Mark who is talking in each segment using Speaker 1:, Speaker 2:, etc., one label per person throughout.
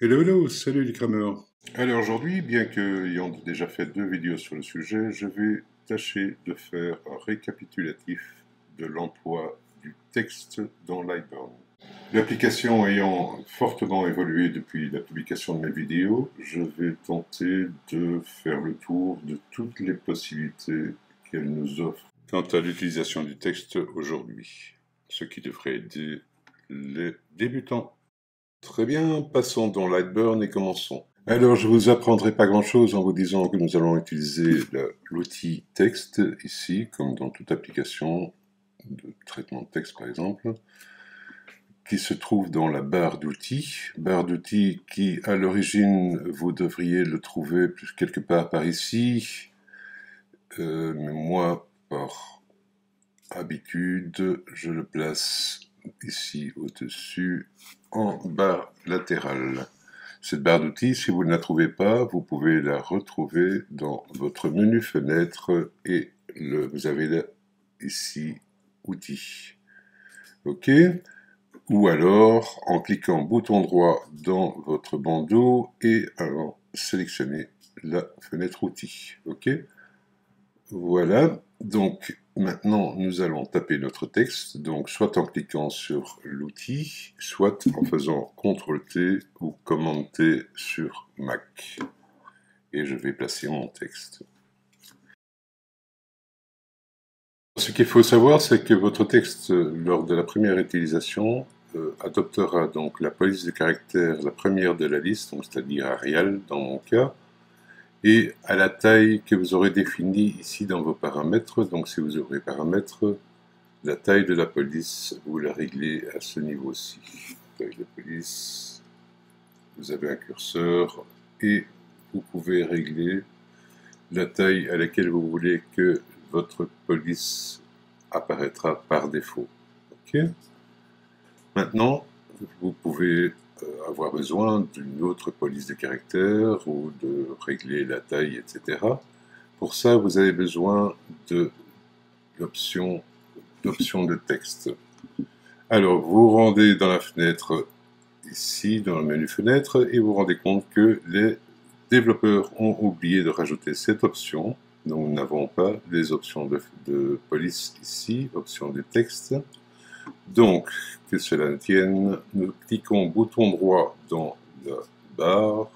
Speaker 1: Hello, hello, salut les crameurs. Alors aujourd'hui, bien qu'ayant déjà fait 2 vidéos sur le sujet, je vais tâcher de faire un récapitulatif de l'emploi du texte dans Lightburn. L'application ayant fortement évolué depuis la publication de mes vidéos, je vais tenter de faire le tour de toutes les possibilités qu'elle nous offre quant à l'utilisation du texte aujourd'hui, ce qui devrait aider les débutants. Très bien, passons dans Lightburn et commençons. Alors, je vous apprendrai pas grand-chose en vous disant que nous allons utiliser l'outil texte ici, comme dans toute application de traitement de texte par exemple, qui se trouve dans la barre d'outils qui à l'origine vous devriez le trouver quelque part par ici, mais moi par habitude je le place ici au-dessus en barre latérale. Cette barre d'outils, si vous ne la trouvez pas, vous pouvez la retrouver dans votre menu fenêtre et vous avez là, ici outils. OK? Ou alors en cliquant bouton droit dans votre bandeau et alors sélectionnez la fenêtre outils. OK? Voilà, donc maintenant nous allons taper notre texte, donc soit en cliquant sur l'outil, soit en faisant CTRL-T ou Command-T sur Mac. Et je vais placer mon texte. Ce qu'il faut savoir, c'est que votre texte, lors de la première utilisation, adoptera donc la police de caractères, la première de la liste, c'est-à-dire Arial dans mon cas, et à la taille que vous aurez définie ici dans vos paramètres. Donc si vous ouvrez paramètres, la taille de la police, vous la réglez à ce niveau-ci. Taille de police, vous avez un curseur et vous pouvez régler la taille à laquelle vous voulez que votre police apparaîtra par défaut. OK? Maintenant, vous pouvez avoir besoin d'une autre police de caractères ou de régler la taille, etc. Pour ça, vous avez besoin de l'option de texte. Alors, vous rendez dans la fenêtre, ici, dans le menu fenêtre, et vous vous rendez compte que les développeurs ont oublié de rajouter cette option. Donc, nous n'avons pas les options de police ici, option de texte. Donc, que cela ne tienne, nous cliquons bouton droit dans la barre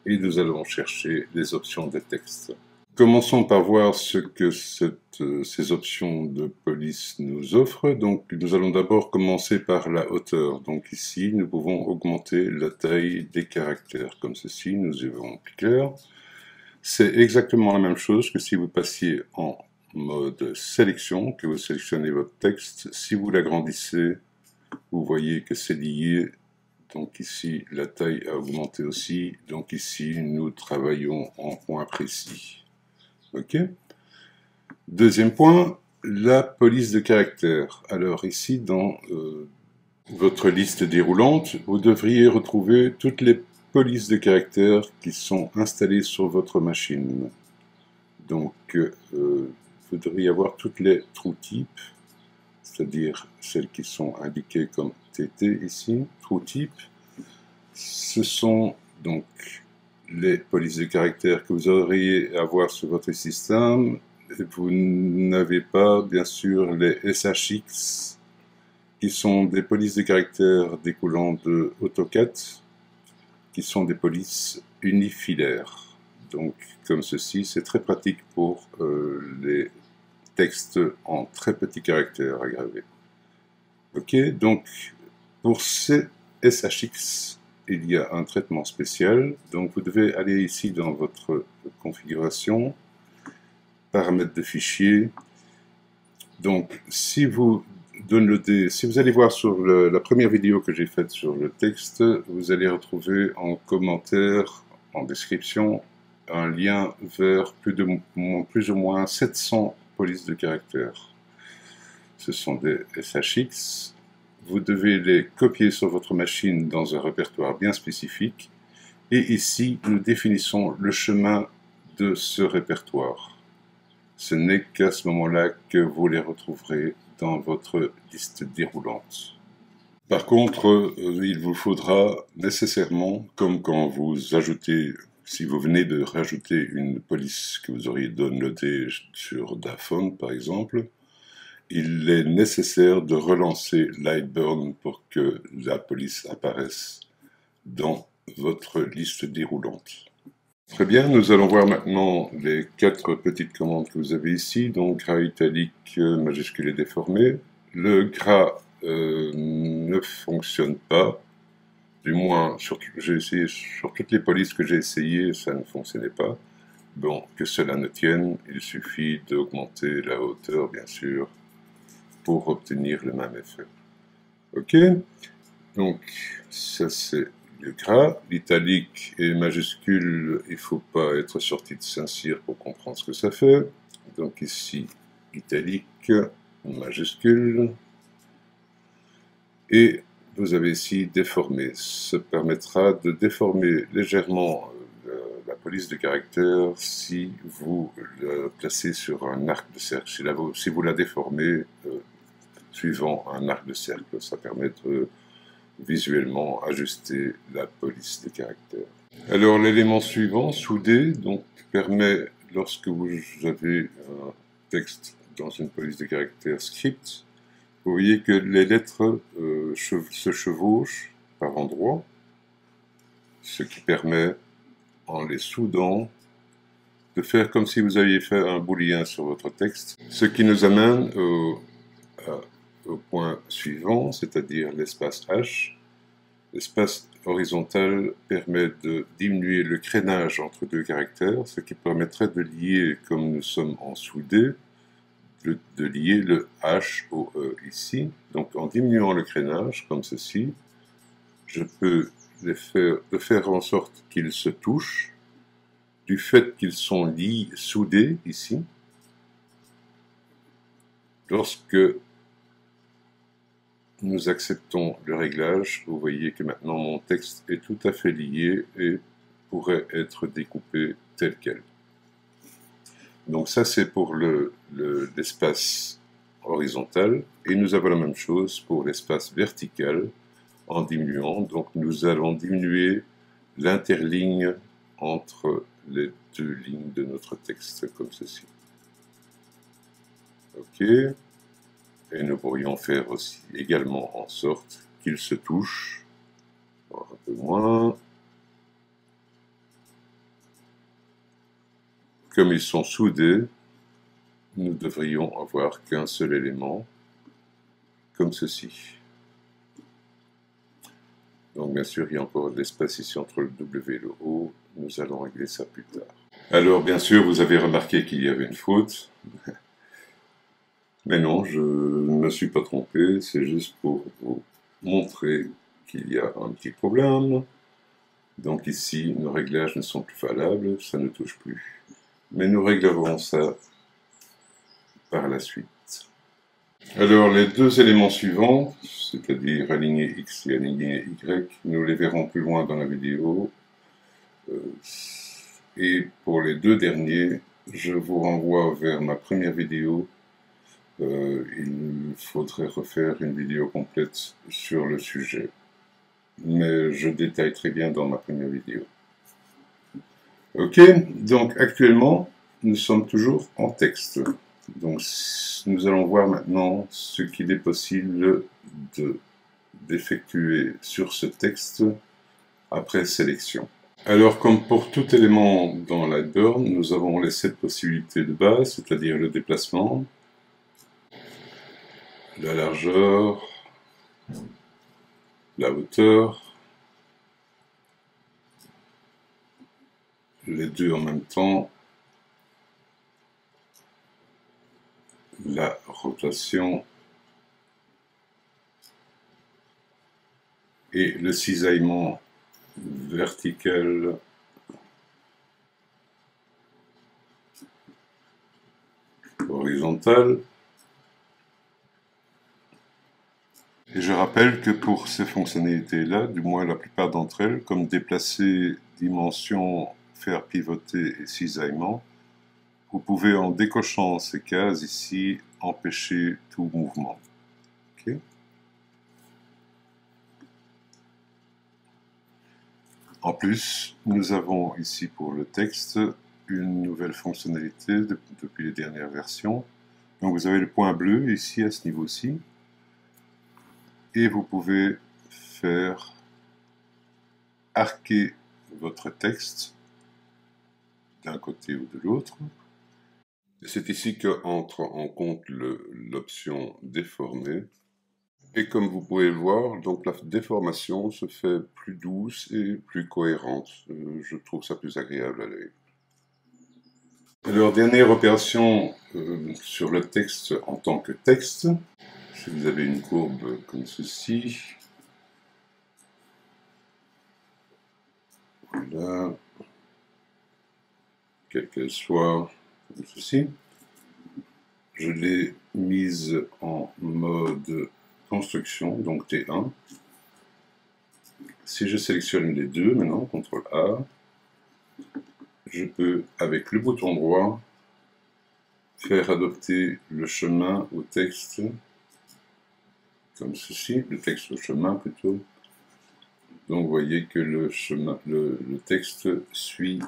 Speaker 1: et nous allons chercher les options de texte. Commençons par voir ce que ces options de police nous offrent. Donc, nous allons d'abord commencer par la hauteur. Donc ici, nous pouvons augmenter la taille des caractères, comme ceci, nous y verrons plus clair. C'est exactement la même chose que si vous passiez en mode sélection, que vous sélectionnez votre texte. Si vous l'agrandissez, vous voyez que c'est lié. Donc ici, la taille a augmenté aussi. Donc ici, nous travaillons en points précis. OK? Deuxième point, la police de caractères. Alors ici, dans votre liste déroulante, vous devriez retrouver toutes les polices de caractères qui sont installées sur votre machine. Donc, vous devriez avoir toutes les true types, c'est-à-dire celles qui sont indiquées comme TT ici, true type. Ce sont donc les polices de caractères que vous auriez à avoir sur votre système. Vous n'avez pas, bien sûr, les SHX, qui sont des polices de caractères découlant de AutoCAD, qui sont des polices unifilaires. Donc, comme ceci, c'est très pratique pour les textes en très petits caractères à graver. Ok, donc pour ces SHX, il y a un traitement spécial. Donc vous devez aller ici dans votre configuration, paramètres de fichier. Donc si vous allez voir sur la première vidéo que j'ai faite sur le texte, vous allez retrouver en commentaire, en description, un lien vers plus ou moins 700 polices de caractères. Ce sont des SHX. Vous devez les copier sur votre machine dans un répertoire bien spécifique. Et ici, nous définissons le chemin de ce répertoire. Ce n'est qu'à ce moment-là que vous les retrouverez dans votre liste déroulante. Par contre, il vous faudra nécessairement, comme quand vous ajoutez, si vous venez de rajouter une police que vous auriez downloadée sur Daphone par exemple, il est nécessaire de relancer Lightburn pour que la police apparaisse dans votre liste déroulante. Très bien, nous allons voir maintenant les 4 petites commandes que vous avez ici, donc gras italique, majuscule et déformé. Le gras ne fonctionne pas, du moins j'ai essayé sur toutes les polices que j'ai essayées, ça ne fonctionnait pas. Bon, que cela ne tienne, il suffit d'augmenter la hauteur, bien sûr, pour obtenir le même effet. Ok, donc ça c'est le gras. L'italique et majuscule, il ne faut pas être sorti de Saint-Cyr pour comprendre ce que ça fait. Donc ici, italique, majuscule. Et vous avez ici déformé. Ça permettra de déformer légèrement la police de caractère si vous la placez sur un arc de cercle. Si vous la déformez suivant un arc de cercle, ça permet de visuellement ajuster la police de caractère. Alors l'élément suivant, soudé, donc permet, lorsque vous avez un texte dans une police de caractère script, vous voyez que les lettres se chevauchent par endroits, ce qui permet, en les soudant, de faire comme si vous aviez fait un booléen sur votre texte, ce qui nous amène au point suivant, c'est-à-dire l'espace H. L'espace horizontal permet de diminuer le crénage entre deux caractères, ce qui permettrait de lier, comme nous sommes en soudé, de lier le H au E ici. Donc en diminuant le crénage, comme ceci, je peux faire en sorte qu'ils se touchent, du fait qu'ils sont soudés ici. Lorsque nous acceptons le réglage, vous voyez que maintenant mon texte est tout à fait lié et pourrait être découpé tel quel. Donc ça c'est pour l'espace horizontal, et nous avons la même chose pour l'espace vertical en diminuant. Donc nous allons diminuer l'interligne entre les deux lignes de notre texte, comme ceci. Ok. Et nous pourrions faire aussi également en sorte qu'ils se touchent, un peu moins. Comme ils sont soudés, nous devrions avoir qu'un seul élément, comme ceci. Donc bien sûr, il y a encore de l'espace ici entre le W et le O, nous allons régler ça plus tard. Alors bien sûr, vous avez remarqué qu'il y avait une faute. Mais non, je ne me suis pas trompé, c'est juste pour vous montrer qu'il y a un petit problème. Donc ici, nos réglages ne sont plus valables, ça ne touche plus. Mais nous réglerons ça par la suite. Alors les deux éléments suivants, c'est-à-dire aligner X et aligner Y, nous les verrons plus loin dans la vidéo. Et pour les deux derniers, je vous renvoie vers ma première vidéo. Il faudrait refaire une vidéo complète sur le sujet. Mais je détaille très bien dans ma première vidéo. Ok, donc actuellement, nous sommes toujours en texte. Donc nous allons voir maintenant ce qu'il est possible d'effectuer sur ce texte après sélection. Alors comme pour tout élément dans Lightburn, nous avons les 7 possibilités de base, c'est-à-dire le déplacement, la largeur, la hauteur, les deux en même temps, la rotation et le cisaillement vertical horizontal. Et je rappelle que pour ces fonctionnalités-là, du moins la plupart d'entre elles, comme déplacer, dimension, faire pivoter et cisaillement, vous pouvez en décochant ces cases ici empêcher tout mouvement. Okay. En plus, nous avons ici pour le texte une nouvelle fonctionnalité depuis les dernières versions. Donc vous avez le point bleu ici à ce niveau-ci, et vous pouvez faire arquer votre texte d'un côté ou de l'autre. C'est ici qu'entre en compte l'option déformer. Et comme vous pouvez le voir, donc la déformation se fait plus douce et plus cohérente. Je trouve ça plus agréable à l'œil. Alors, dernière opération sur le texte en tant que texte. Si vous avez une courbe comme ceci, voilà, quelle qu'elle soit, comme ceci, je l'ai mise en mode construction, donc T1. Si je sélectionne les deux maintenant, CTRL A, je peux, avec le bouton droit, faire adopter le chemin au texte, comme ceci, le texte au chemin plutôt. Donc vous voyez que le texte suit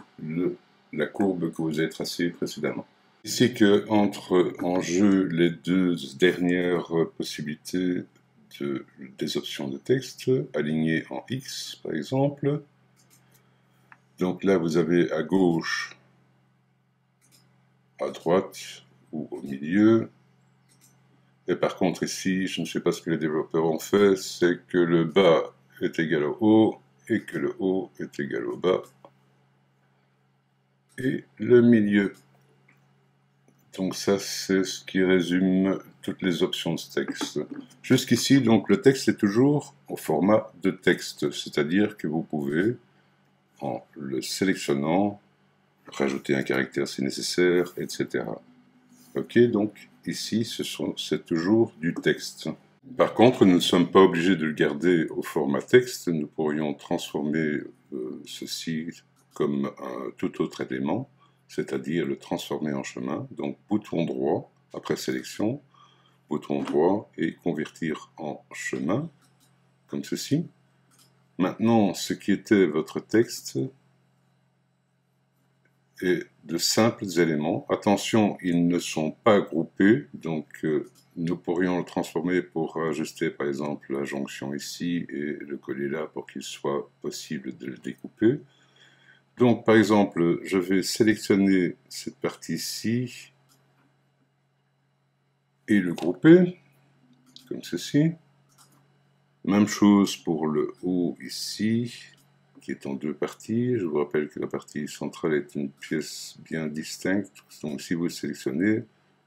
Speaker 1: la courbe que vous avez tracée précédemment. Ici que entre en jeu les deux dernières possibilités des options de texte, alignées en X par exemple. Donc là vous avez à gauche, à droite ou au milieu. Et par contre ici, je ne sais pas ce que les développeurs ont fait, c'est que le bas est égal au haut et que le haut est égal au bas. Et le milieu. Donc ça, c'est ce qui résume toutes les options de texte. Jusqu'ici, donc le texte est toujours au format de texte, c'est-à-dire que vous pouvez, en le sélectionnant, rajouter un caractère si nécessaire, etc. Ok, donc ici, c'est toujours du texte. Par contre, nous ne sommes pas obligés de le garder au format texte, nous pourrions transformer ceci comme un tout autre élément, c'est-à-dire le transformer en chemin. Donc bouton droit, après sélection, bouton droit et convertir en chemin, comme ceci. Maintenant, ce qui était votre texte est de simples éléments. Attention, ils ne sont pas groupés, donc nous pourrions le transformer pour ajuster par exemple la jonction ici et le coller là pour qu'il soit possible de le découper. Donc par exemple, je vais sélectionner cette partie-ci et le grouper, comme ceci. Même chose pour le haut ici, qui est en deux parties. Je vous rappelle que la partie centrale est une pièce bien distincte. Donc si vous sélectionnez, vous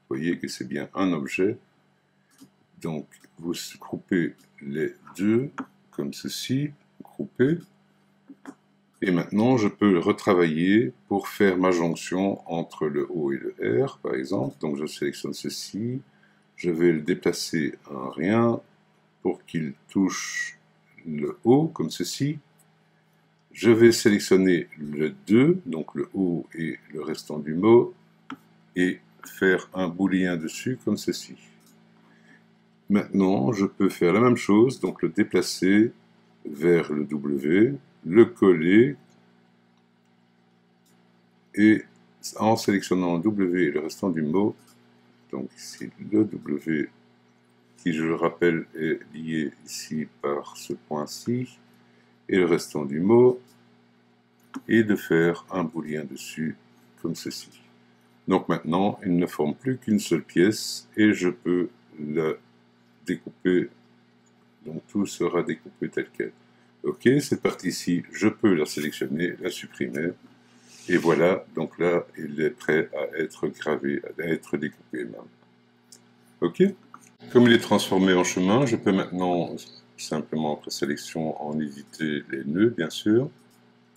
Speaker 1: voyez que c'est bien un objet. Donc vous groupez les deux comme ceci, groupés. Et maintenant je peux le retravailler pour faire ma jonction entre le O et le R, par exemple. Donc je sélectionne ceci, je vais le déplacer un rien pour qu'il touche le O, comme ceci. Je vais sélectionner le 2, donc le O et le restant du mot, et faire un booléen dessus, comme ceci. Maintenant, je peux faire la même chose, donc le déplacer vers le W, le coller, et en sélectionnant le W et le restant du mot, donc ici le W, qui je le rappelle est lié ici par ce point-ci, et le restant du mot, et de faire un booléen dessus, comme ceci. Donc maintenant, il ne forme plus qu'une seule pièce, et je peux la découper, donc tout sera découpé tel quel. Ok, cette partie-ci, je peux la sélectionner, la supprimer, et voilà, donc là, il est prêt à être gravé, à être découpé même. Ok? Comme il est transformé en chemin, je peux maintenant, simplement après sélection, en éviter les nœuds, bien sûr,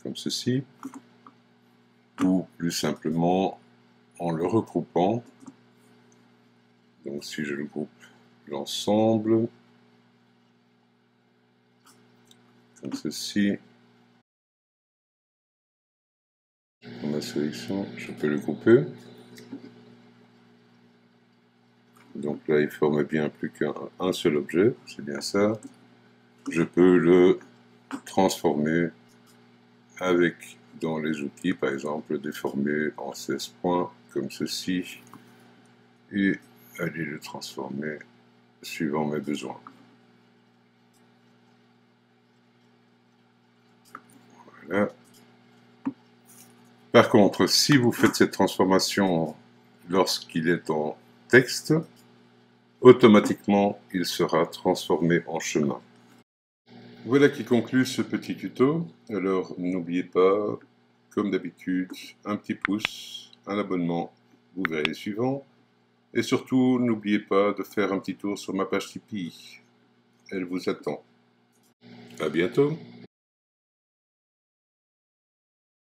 Speaker 1: comme ceci, ou plus simplement en le regroupant. Donc si je le groupe l'ensemble, comme ceci, pour ma sélection, je peux le grouper. Donc là, il forme bien plus qu'un seul objet, c'est bien ça. Je peux le transformer avec dans les outils, par exemple, déformer en 16 points comme ceci et aller le transformer suivant mes besoins. Voilà. Par contre, si vous faites cette transformation lorsqu'il est en texte, automatiquement il sera transformé en chemin. Voilà qui conclut ce petit tuto. Alors n'oubliez pas, comme d'habitude, un petit pouce, un abonnement, vous verrez les suivants. Et surtout, n'oubliez pas de faire un petit tour sur ma page Tipeee. Elle vous attend. À bientôt.